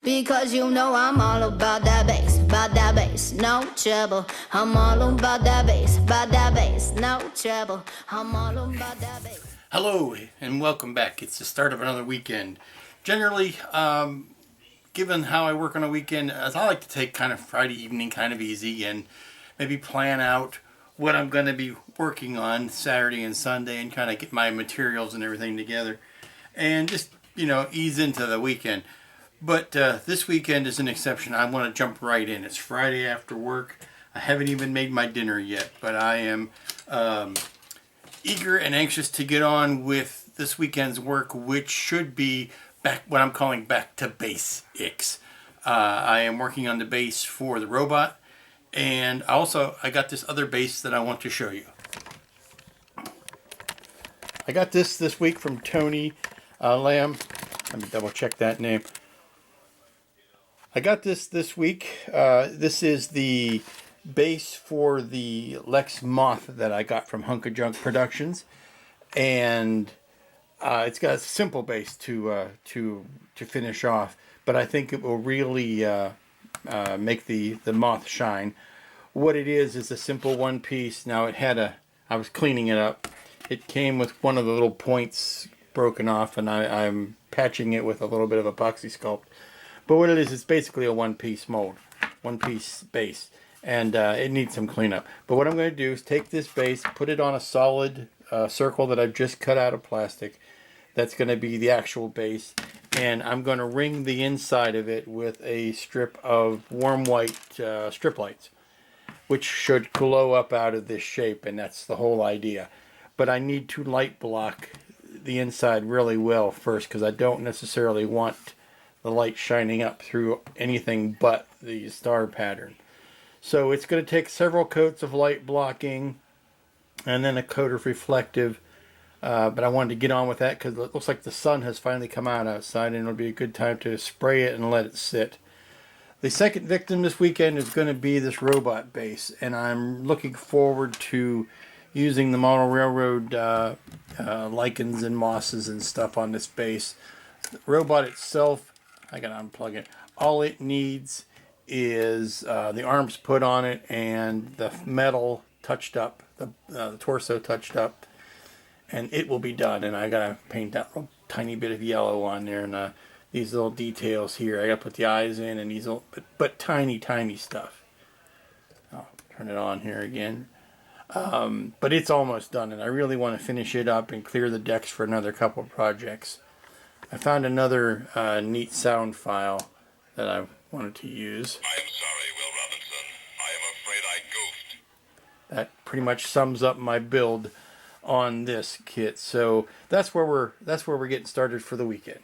Because you know I'm all about that bass, no trouble. I'm all about that bass, no trouble. I'm all about that bass. Hello and welcome back. It's the start of another weekend. Generally, given how I work on a weekend, I like to take kind of Friday evening kind of easy and maybe plan out what I'm going to be working on Saturday and Sunday and kind of get my materials and everything together and just, ease into the weekend. But this weekend is an exception. I want to jump right in. It's Friday after work. I haven't even made my dinner yet, but I am eager and anxious to get on with this weekend's work, which should be what I'm calling back to base-iks. I am working on the base for the robot, and I got this other base that I want to show you. I got this week from Tony Lamb. Let me double check that name. I got this week. This is the base for the LEXX Moth that I got from Hunk of Junk Productions, and it's got a simple base to finish off, but I think it will really make the Moth shine. What it is a simple one piece. Now I was cleaning it up. It came with one of the little points broken off, and I'm patching it with a little bit of epoxy sculpt. But what it is, it's basically a one-piece mold, one-piece base, and it needs some cleanup. But what I'm going to do is take this base, put it on a solid circle that I've just cut out of plastic. That's going to be the actual base, and I'm going to ring the inside of it with a strip of warm white strip lights, which should glow up out of this shape, and that's the whole idea. But I need to light block the inside really well first, because I don't necessarily want the light shining up through anything but the star pattern. So it's going to take several coats of light blocking and then a coat of reflective, but I wanted to get on with that because it looks like the sun has finally come out outside, and it'll be a good time to spray it and let it sit. The second victim this weekend is going to be this robot base, and I'm looking forward to using the model railroad lichens and mosses and stuff on this base. The robot itself, I gotta unplug it. All it needs is the arms put on it and the metal touched up, the torso touched up, and it will be done. And I gotta paint that little tiny bit of yellow on there, and these little details here. I gotta put the eyes in, and these little, but tiny stuff. I'll turn it on here again. But it's almost done, and I really want to finish it up and clear the decks for another couple of projects. I found another neat sound file that I wanted to use. I am sorry, Will Robinson. I am afraid I goofed. That pretty much sums up my build on this kit. So that's where we're getting started for the weekend.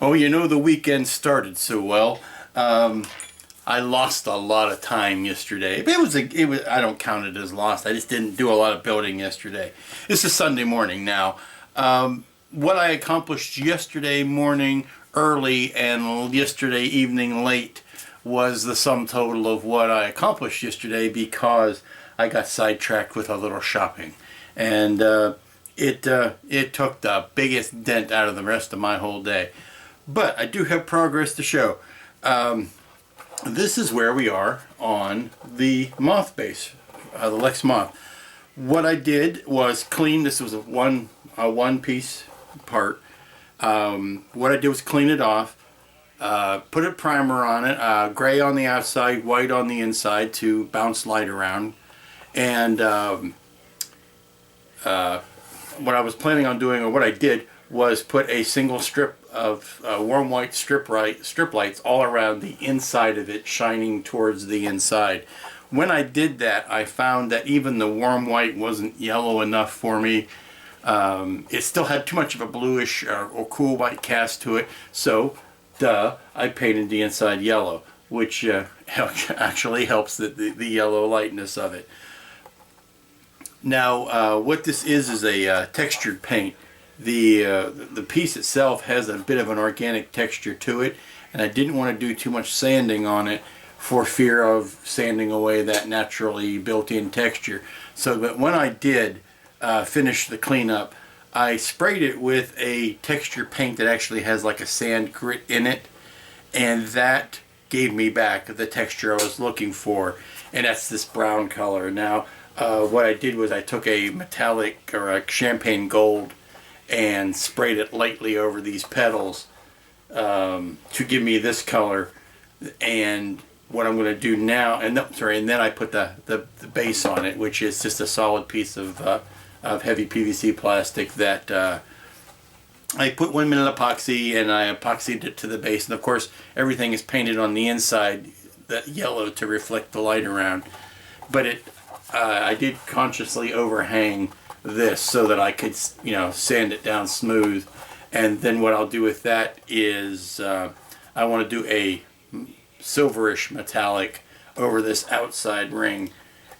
Oh, the weekend started so well. I lost a lot of time yesterday. But it was I don't count it as lost. I just didn't do a lot of building yesterday. It's a Sunday morning now. What I accomplished yesterday morning early and yesterday evening late was the sum total of what I accomplished yesterday, because I got sidetracked with a little shopping, and it took the biggest dent out of the rest of my whole day. But I do have progress to show. This is where we are on the Moth base, the LEXX Moth. What I did was clean. This was a one piece part. What I did was clean it off, put a primer on it, gray on the outside, white on the inside to bounce light around, and what I was planning on doing, or what I did, was put a single strip of warm white strip lights all around the inside of it, shining towards the inside. When I did that, I found that even the warm white wasn't yellow enough for me. It still had too much of a bluish or cool white cast to it, so I painted the inside yellow, which actually helps the yellow lightness of it. Now, what this is a textured paint. The piece itself has a bit of an organic texture to it, and I didn't want to do too much sanding on it for fear of sanding away that naturally built-in texture. So, but when I did finish the cleanup, I sprayed it with a texture paint that actually has like a sand grit in it, and that gave me back the texture I was looking for, and that's this brown color. Now what I did was I took a metallic or a champagne gold and sprayed it lightly over these petals to give me this color. And what I'm going to do now, and then I put the base on it, which is just a solid piece of heavy PVC plastic that I put 1 minute epoxy, and I epoxied it to the base. And of course, everything is painted on the inside that yellow to reflect the light around. But I did consciously overhang this so that I could, sand it down smooth. And then what I'll do with that is I want to do a silverish metallic over this outside ring.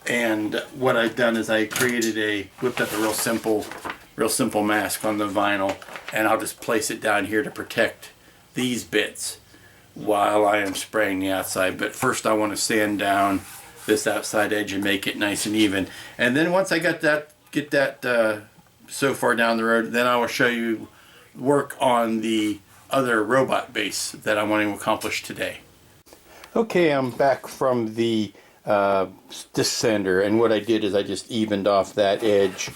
And what I've done is I whipped up a real simple mask on the vinyl, and I'll just place it down here to protect these bits while I am spraying the outside. But first I want to sand down this outside edge and make it nice and even. And then once I get that so far down the road, then I will show you work on the other robot base that I want to accomplish today. Okay, I'm back from the disc sander, and what I did is I just evened off that edge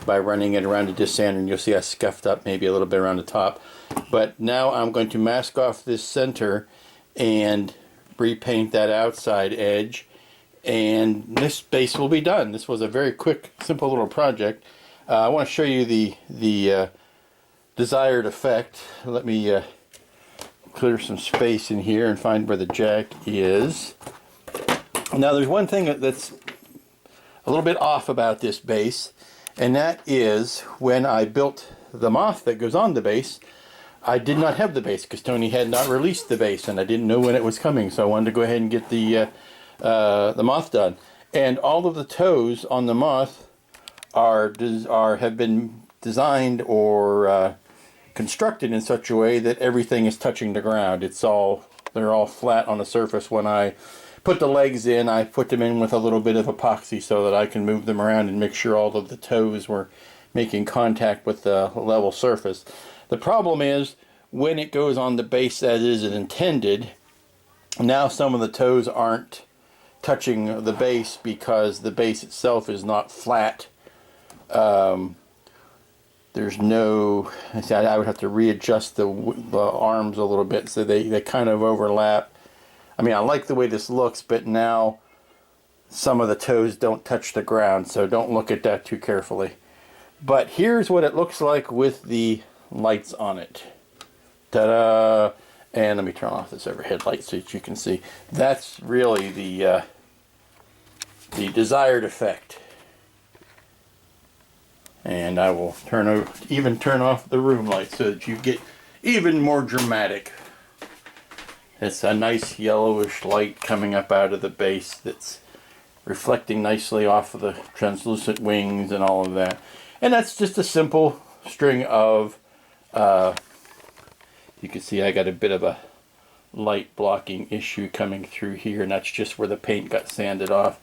by running it around the disc sander, and you'll see I scuffed up maybe a little bit around the top. But now I'm going to mask off this center and repaint that outside edge, and this base will be done. This was a very quick, simple little project. I want to show you the desired effect. Let me clear some space in here and find where the jack is. Now there's one thing that's a little bit off about this base, and that is when I built the Moth that goes on the base, I did not have the base because Tony had not released the base, and I didn't know when it was coming, so I wanted to go ahead and get the Moth done. And all of the toes on the Moth have been designed or constructed in such a way that everything is touching the ground. They're all flat on the surface. When I put the legs in, I put them in with a little bit of epoxy so that I can move them around and make sure all of the toes were making contact with the level surface. The problem is when it goes on the base as is intended, now some of the toes aren't touching the base because the base itself is not flat. There's no, I would have to readjust the arms a little bit so they kind of overlap. I mean, I like the way this looks, but now some of the toes don't touch the ground, so don't look at that too carefully. But here's what it looks like with the lights on it. Ta-da! And let me turn off this overhead light so that you can see. That's really the desired effect. And I will turn off the room light so that you get even more dramatic. It's a nice yellowish light coming up out of the base that's reflecting nicely off of the translucent wings and all of that. And that's just a simple string of, you can see I got a bit of a light blocking issue coming through here, and that's just where the paint got sanded off.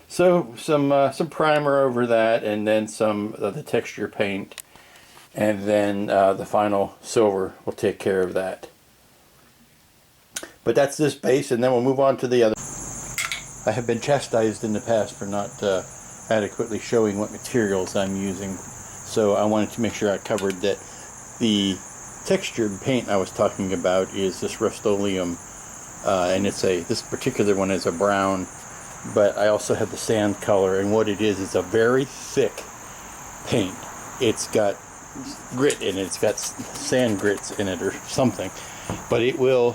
So some primer over that, and then some of the texture paint, and then the final silver will take care of that. But that's this base, and then we'll move on to the other. I have been chastised in the past for not adequately showing what materials I'm using, so I wanted to make sure I covered that. The textured paint I was talking about is this Rust-Oleum, and this particular one is a brown, but I also have the sand color, and what it is a very thick paint. It's got grit in it, it's got sand grits in it or something, but it will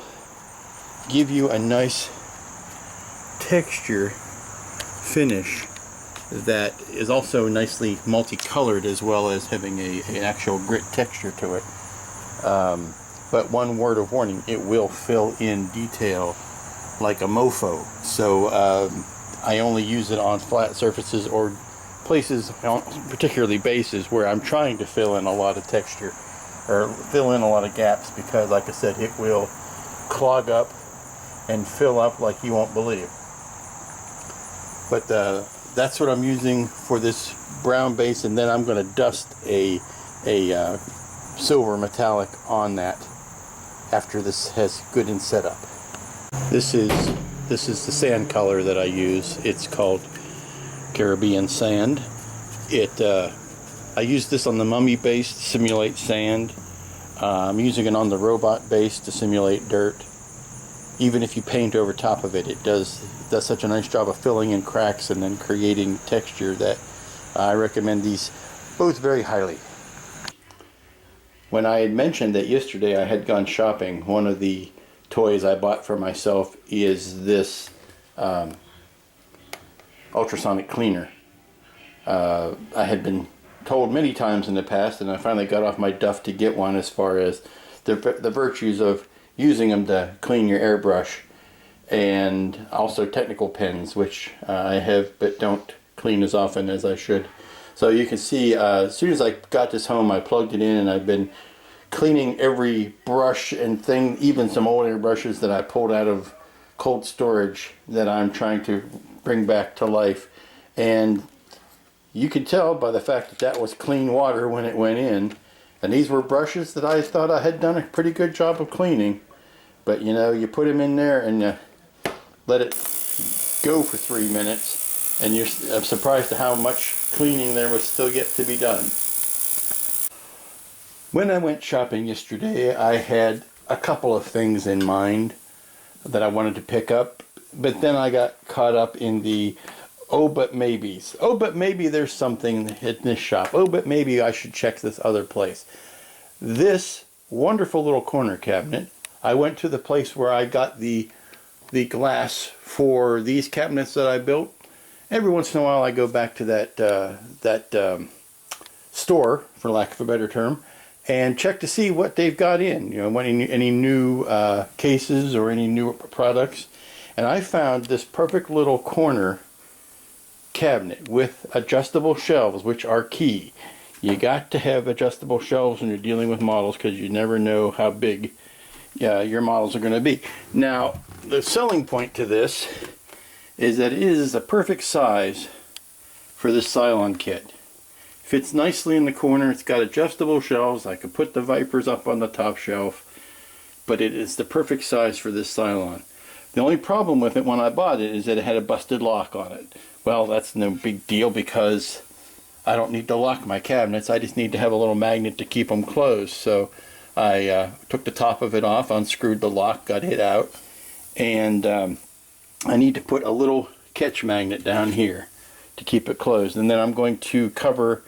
give you a nice texture finish that is also nicely multicolored, as well as having an actual grit texture to it. But one word of warning, it will fill in detail like a mofo. So I only use it on flat surfaces or places, particularly bases, where I'm trying to fill in a lot of texture or fill in a lot of gaps, because like I said, it will clog up and fill up like you won't believe. But that's what I'm using for this brown base, and then I'm going to dust a a silver metallic on that after this has good and set up. This is the sand color that I use. It's called Caribbean sand. I use this on the mummy base to simulate sand. I'm using it on the robot base to simulate dirt. Even if you paint over top of it, it does such a nice job of filling in cracks and then creating texture that I recommend these both very highly. When I had mentioned that yesterday I had gone shopping, one of the toys I bought for myself is this ultrasonic cleaner. I had been told many times in the past, and I finally got off my duff to get one, as far as the virtues of using them to clean your airbrush, and also technical pens, which I have but don't clean as often as I should. So you can see, as soon as I got this home, I plugged it in, and I've been cleaning every brush and thing, even some old airbrushes that I pulled out of cold storage that I'm trying to bring back to life. And you could tell by the fact that that was clean water when it went in. And these were brushes that I thought I had done a pretty good job of cleaning. But you know, you put them in there and let it go for 3 minutes, and I'm surprised at how much cleaning there was still yet to be done. When I went shopping yesterday, I had a couple of things in mind that I wanted to pick up, but then I got caught up in the oh but maybes. Oh but maybe there's something in this shop. Oh but maybe I should check this other place. This wonderful little corner cabinet, I went to the place where I got the glass for these cabinets that I built. Every once in a while I go back to that store, for lack of a better term, and check to see what they've got in, you know, any new cases or any new products. And I found this perfect little corner cabinet with adjustable shelves, which are key. You got to have adjustable shelves when you're dealing with models, because you never know how big your models are going to be. Now, the selling point to this is that it is a perfect size for this Cylon kit. Fits nicely in the corner. It's got adjustable shelves. I could put the Vipers up on the top shelf, but it is the perfect size for this Cylon. The only problem with it when I bought it is that it had a busted lock on it. Well, that's no big deal, because I don't need to lock my cabinets. I just need to have a little magnet to keep them closed. So I took the top of it off, unscrewed the lock, got it out, and I need to put a little catch magnet down here to keep it closed. And then I'm going to cover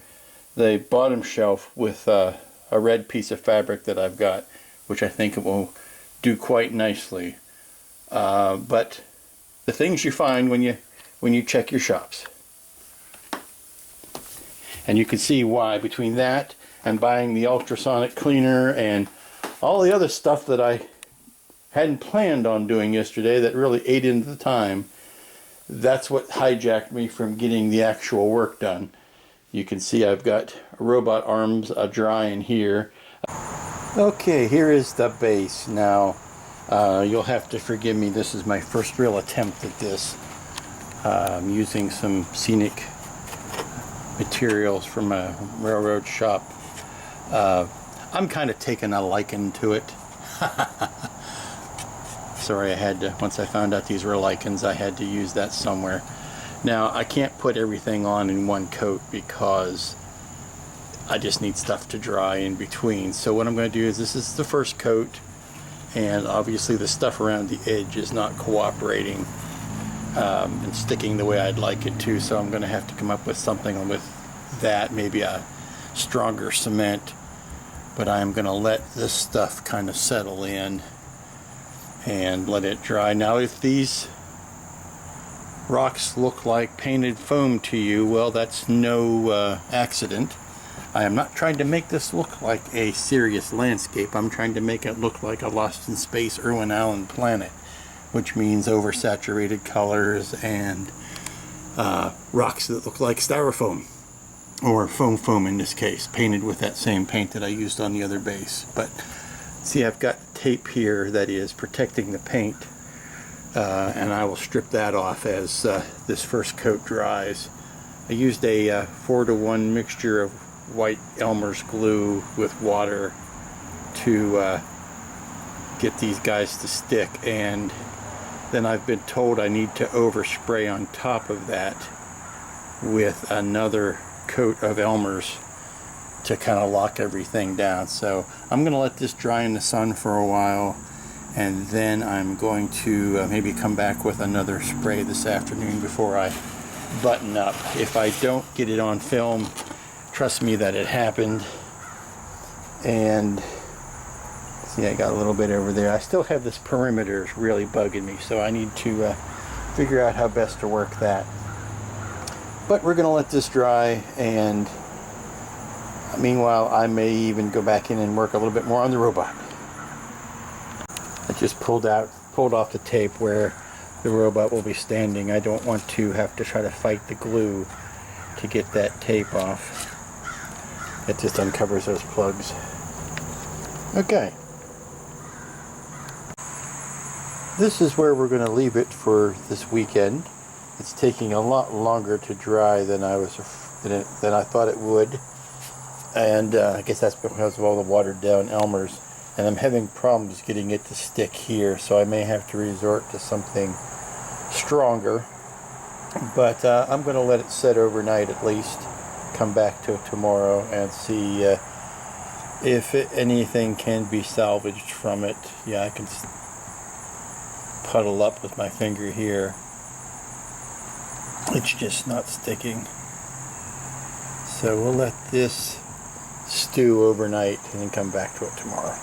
the bottom shelf with a red piece of fabric that I've got, which I think it will do quite nicely. But the things you find when you check your shops. And you can see why, between that and buying the ultrasonic cleaner and all the other stuff that I hadn't planned on doing yesterday that really ate into the time, that's what hijacked me from getting the actual work done. You can see I've got robot arms drying here. Okay, here is the base. Now, you'll have to forgive me, this is my first real attempt at this. I'm using some scenic materials from a railroad shop. I'm kind of taking a liking to it. Sorry, I had to, once I found out these were lichens, I had to use that somewhere. Now, I can't put everything on in one coat because I just need stuff to dry in between. So what I'm going to do is, this is the first coat, and obviously the stuff around the edge is not cooperating and sticking the way I'd like it to, so I'm going to have to come up with something with that, maybe a stronger cement. But I'm going to let this stuff kind of settle in and let it dry. Now, if these rocks look like painted foam to you, well, that's no accident. I am not trying to make this look like a serious landscape. I'm trying to make it look like a Lost in Space Irwin Allen planet, which means oversaturated colors and rocks that look like styrofoam, or foam in this case, painted with that same paint that I used on the other base. But see, I've got tape here that is protecting the paint, and I will strip that off as this first coat dries. I used a 4-to-1 mixture of white Elmer's glue with water to get these guys to stick, and then I've been told I need to overspray on top of that with another coat of Elmer's to kind of lock everything down. So I'm going to let this dry in the sun for a while, and then I'm going to maybe come back with another spray this afternoon before I button up. If I don't get it on film, trust me that it happened. And see, I got a little bit over there. I still have this perimeter is really bugging me, so I need to figure out how best to work that. But we're going to let this dry, and meanwhile I may even go back in and work a little bit more on the robot. I just pulled off the tape where the robot will be standing. I don't want to have to try to fight the glue to get that tape off. It just uncovers those plugs. Okay. This is where we're going to leave it for this weekend. It's taking a lot longer to dry than I thought it would, and I guess that's because of all the watered down Elmer's. And I'm having problems getting it to stick here, so I may have to resort to something stronger. But I'm going to let it set overnight at least. Come back to it tomorrow and see if anything can be salvaged from it. Yeah, I can puddle up with my finger here. It's just not sticking. So we'll let this stew overnight and then come back to it tomorrow.